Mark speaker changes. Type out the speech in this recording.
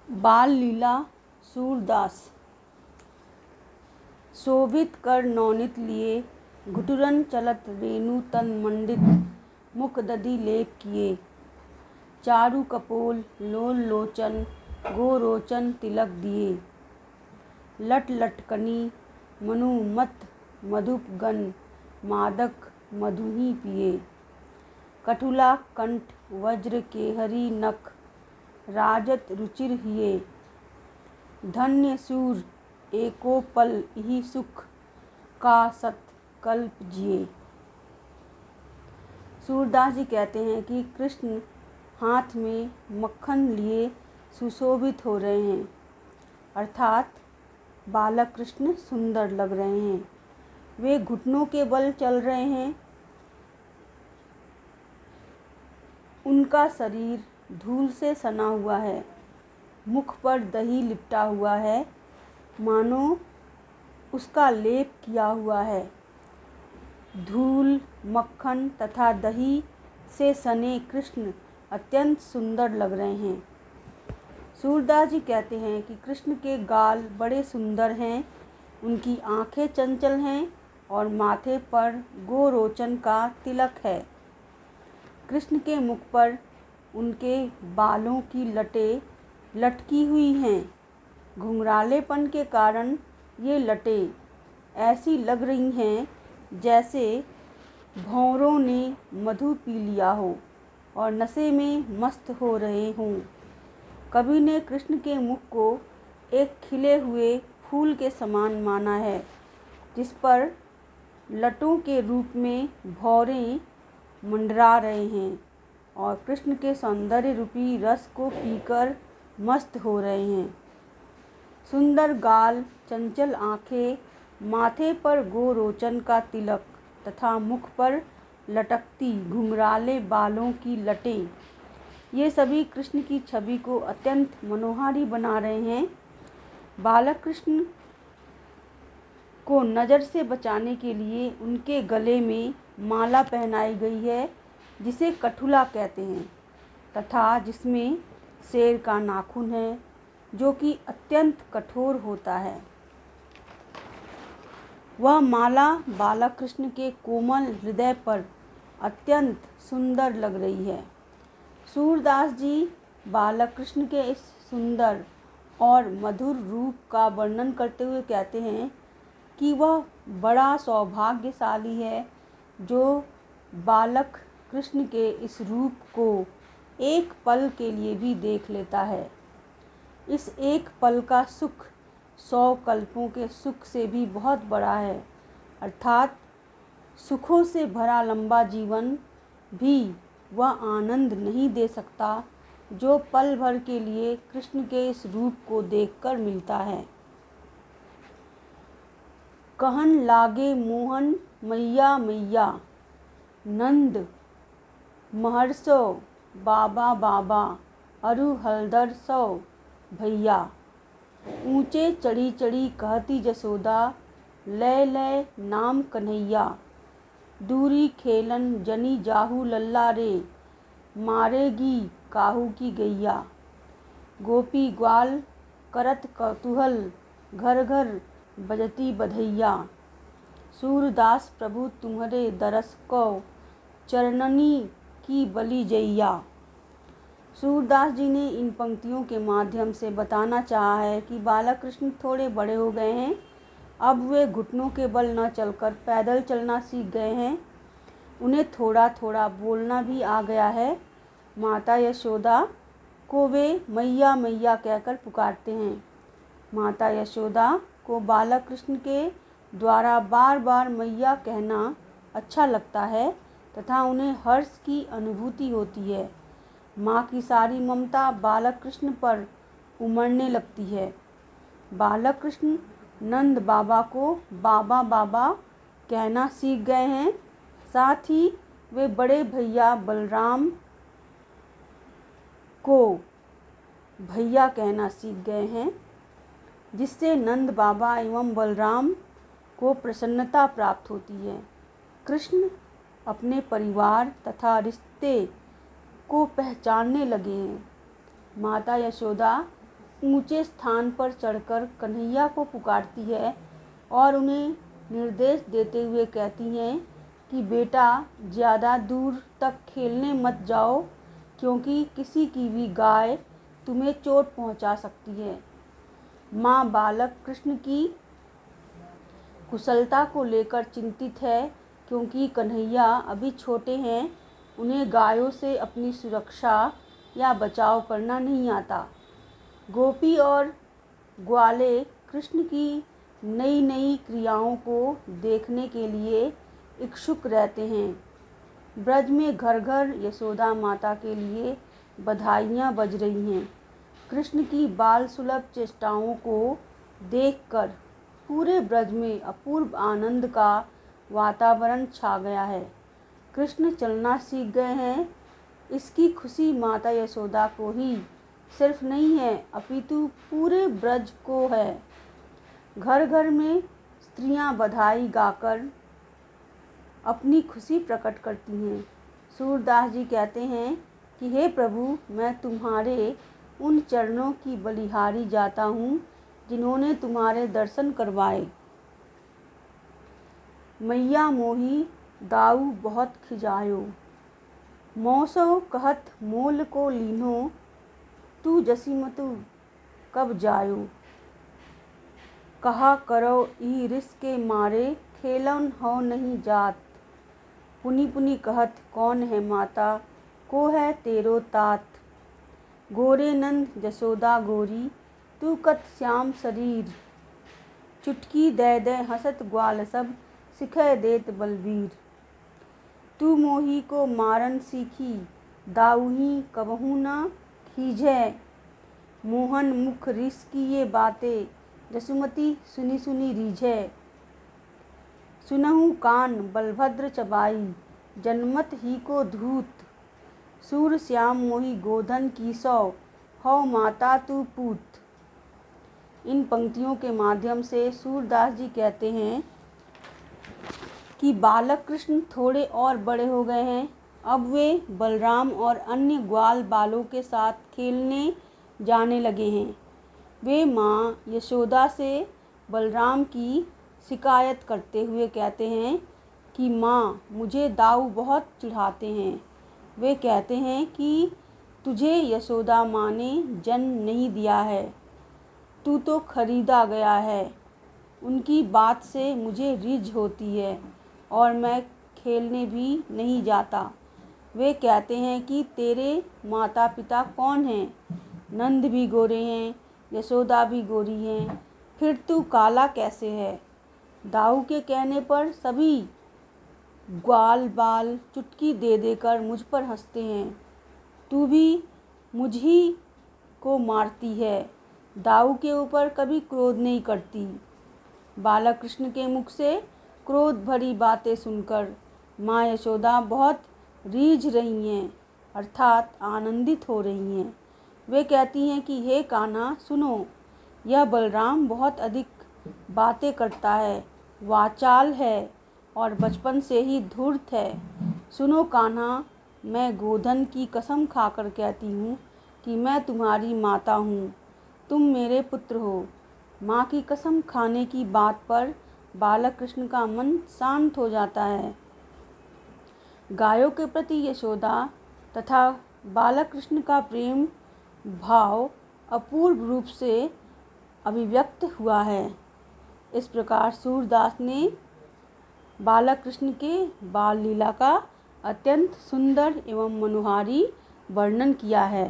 Speaker 1: बाल लीला सूरदास। शोभित कर नौनित लिए, घुटुरन चलत रेणु तन मंडित मुख दधि लेप किए। चारु कपोल लोल लोचन गोरोचन तिलक दिए। लट लटकनी मनु मत मधुप गन मादक मधुही पिए। कठुला कंठ वज्र केहरी नख राजत रुचिर हिये। धन्य सूर एको पल इहि सुख का सत कल्प जिए। सूरदास जी कहते हैं कि कृष्ण हाथ में मक्खन लिए सुशोभित हो रहे हैं, अर्थात बालक कृष्ण सुंदर लग रहे हैं। वे घुटनों के बल चल रहे हैं। उनका शरीर धूल से सना हुआ है, मुख पर दही लिपटा हुआ है, मानो उसका लेप किया हुआ है। धूल, मक्खन तथा दही से सने कृष्ण अत्यंत सुंदर लग रहे हैं। सूरदास जी कहते हैं कि कृष्ण के गाल बड़े सुंदर हैं, उनकी आंखें चंचल हैं और माथे पर गोरोचन का तिलक है। कृष्ण के मुख पर उनके बालों की लटें लटकी हुई हैं। घुंघरालेपन के कारण ये लटें ऐसी लग रही हैं जैसे भौरों ने मधु पी लिया हो और नशे में मस्त हो रहे हों। कवि ने कृष्ण के मुख को एक खिले हुए फूल के समान माना है, जिस पर लटों के रूप में भौरे मंडरा रहे हैं और कृष्ण के सौंदर्य रूपी रस को पीकर मस्त हो रहे हैं। सुंदर गाल, चंचल आँखें, माथे पर गोरोचन का तिलक तथा मुख पर लटकती घुंघराले बालों की लटें, ये सभी कृष्ण की छवि को अत्यंत मनोहारी बना रहे हैं। बालक कृष्ण को नज़र से बचाने के लिए उनके गले में माला पहनाई गई है, जिसे कठुला कहते हैं तथा जिसमें शेर का नाखून है, जो कि अत्यंत कठोर होता है। वह माला बालक कृष्ण के कोमल हृदय पर अत्यंत सुंदर लग रही है। सूरदास जी बालक कृष्ण के इस सुंदर और मधुर रूप का वर्णन करते हुए कहते हैं कि वह बड़ा सौभाग्यशाली है जो बालक कृष्ण के इस रूप को एक पल के लिए भी देख लेता है। इस एक पल का सुख 100 कल्पों के सुख से भी बहुत बड़ा है, अर्थात सुखों से भरा लंबा जीवन भी वह आनंद नहीं दे सकता जो पल भर के लिए कृष्ण के इस रूप को देखकर मिलता है। कहन लागे मोहन मैया मैया, नंद महर्षो बाबा बाबा, अरु हलदर सो भैया। ऊंचे चढ़ी चढ़ी कहती जसोदा, लय लय नाम कन्हैया। दूरी खेलन जनी जाहू लल्ला रे, मारेगी काहू की गैया। गोपी ग्वाल करत कौतूहल, घर घर बजती बधैया। सूरदास प्रभु तुम्हारे दरस को, चरणनी की बलि जैया। सूरदास जी ने इन पंक्तियों के माध्यम से बताना चाहा है कि बालक कृष्ण थोड़े बड़े हो गए हैं। अब वे घुटनों के बल न चलकर पैदल चलना सीख गए हैं। उन्हें थोड़ा थोड़ा बोलना भी आ गया है। माता यशोदा को वे मैया मैया कहकर पुकारते हैं। माता यशोदा को बालक कृष्ण के द्वारा बार बार मैया कहना अच्छा लगता है तथा उन्हें हर्ष की अनुभूति होती है। माँ की सारी ममता बालक कृष्ण पर उमड़ने लगती है। बालक कृष्ण नंद बाबा को बाबा बाबा कहना सीख गए हैं। साथ ही वे बड़े भैया बलराम को भैया कहना सीख गए हैं, जिससे नंद बाबा एवं बलराम को प्रसन्नता प्राप्त होती है। कृष्ण अपने परिवार तथा रिश्ते को पहचानने लगे हैं। माता यशोदा ऊंचे स्थान पर चढ़कर कन्हैया को पुकारती है और उन्हें निर्देश देते हुए कहती हैं कि बेटा ज़्यादा दूर तक खेलने मत जाओ, क्योंकि किसी की भी गाय तुम्हें चोट पहुंचा सकती है। माँ बालक कृष्ण की कुशलता को लेकर चिंतित है, क्योंकि कन्हैया अभी छोटे हैं, उन्हें गायों से अपनी सुरक्षा या बचाव करना नहीं आता। गोपी और ग्वाले कृष्ण की नई नई क्रियाओं को देखने के लिए इच्छुक रहते हैं। ब्रज में घर घर यशोदा माता के लिए बधाइयाँ बज रही हैं। कृष्ण की बाल सुलभ चेष्टाओं को देखकर पूरे ब्रज में अपूर्व आनंद का वातावरण छा गया है। कृष्ण चलना सीख गए हैं, इसकी खुशी माता यशोदा को ही सिर्फ नहीं है, अपितु पूरे ब्रज को है। घर घर में स्त्रियां बधाई गाकर अपनी खुशी प्रकट करती हैं। सूरदास जी कहते हैं कि हे प्रभु, मैं तुम्हारे उन चरणों की बलिहारी जाता हूँ जिन्होंने तुम्हारे दर्शन करवाए। मैया मोही दाऊ बहुत खिजायो, मौसो कहत मोल को लीनो, तू जसीमतु कब जायो। कहा करो ई रिस के मारे, खेलन हो नहीं जात। पुनि पुनि कहत कौन है माता, को है तेरो तात। गोरे नंद जसोदा गोरी, तू कत श्याम शरीर। चुटकी दे दे हसत ग्वाल सब, सिखै देत बलबीर। तू मोही को मारन सीखी, दाऊही कबहू न खींझै। मोहन मुख रिस की ये बातें, जसुमती सुनी सुनी रीझै। सुनहु कान बलभद्र चबाई, जनमत ही को धूत। सूर श्याम मोही गोधन की सौ, हौ माता तू पूत। इन पंक्तियों के माध्यम से सूरदास जी कहते हैं कि बालक कृष्ण थोड़े और बड़े हो गए हैं। अब वे बलराम और अन्य ग्वाल बालों के साथ खेलने जाने लगे हैं। वे माँ यशोदा से बलराम की शिकायत करते हुए कहते हैं कि माँ, मुझे दाऊ बहुत चिढ़ाते हैं। वे कहते हैं कि तुझे यशोदा माँ ने जन्म नहीं दिया है, तू तो खरीदा गया है। उनकी बात से मुझे रिझ होती है और मैं खेलने भी नहीं जाता। वे कहते हैं कि तेरे माता पिता कौन हैं? नंद भी गोरे हैं, यशोदा भी गोरी हैं, फिर तू काला कैसे है? दाऊ के कहने पर सभी ग्वाल बाल चुटकी दे देकर मुझ पर हंसते हैं। तू भी मुझ ही को मारती है, दाऊ के ऊपर कभी क्रोध नहीं करती। बालक कृष्ण के मुख से क्रोध भरी बातें सुनकर माँ यशोदा बहुत रीझ रही हैं, अर्थात आनंदित हो रही हैं। वे कहती हैं कि हे कान्हा सुनो, यह बलराम बहुत अधिक बातें करता है, वाचाल है और बचपन से ही धूर्त है। सुनो कान्हा, मैं गोधन की कसम खाकर कहती हूँ कि मैं तुम्हारी माता हूँ, तुम मेरे पुत्र हो। माँ की कसम खाने की बात पर बालक कृष्ण का मन शांत हो जाता है। गायों के प्रति यशोदा तथा बालक कृष्ण का प्रेम भाव अपूर्व रूप से अभिव्यक्त हुआ है। इस प्रकार सूरदास ने बालक कृष्ण के बाल लीला का अत्यंत सुंदर एवं मनोहारी वर्णन किया है।